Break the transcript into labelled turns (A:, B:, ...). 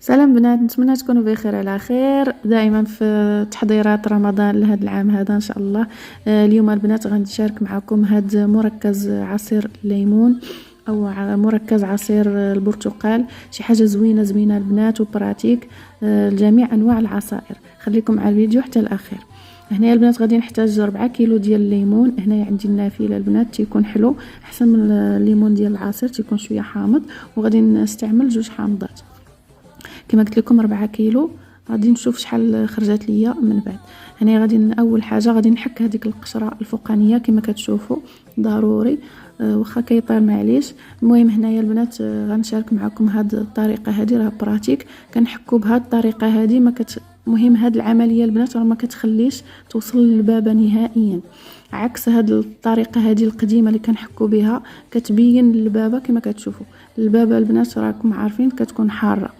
A: سلام بنات، نتمنى تكونوا بخير على خير دائما في تحضيرات رمضان لهذا العام هذا ان شاء الله. اليوم البنات غنشارك معكم هذا مركز عصير الليمون او مركز عصير البرتقال، شي حاجه زوينه البنات وبراتيك لجميع انواع العصائر. خليكم على الفيديو حتى الاخير. هنا البنات غادي نحتاج 4 كيلو ديال الليمون. هنا عندي النافله البنات تيكون حلو احسن من الليمون ديال العصير، تيكون شويه حامض، وغادي نستعمل 2 حامضات كما قلت لكم 4 كيلو. غادي نشوف شحال خرجت ليا من بعد. هنا غادي اول حاجه غادي نحك هذيك القشره الفوقانيه كما كتشوفوا، ضروري واخا كيطير معليش. المهم هنايا البنات غنشارك معكم هذه الطريقه، هذه راه براتيك كنحكوا بهذه الطريقه هذه. مهم هذه العمليه البنات راه ما كتخليش توصل للبابه نهائيا، عكس هذه الطريقه هذه القديمه اللي كنحكوا بها كتبين البابه كما كتشوفوا. البابه البنات راكم عارفين كتكون حاره،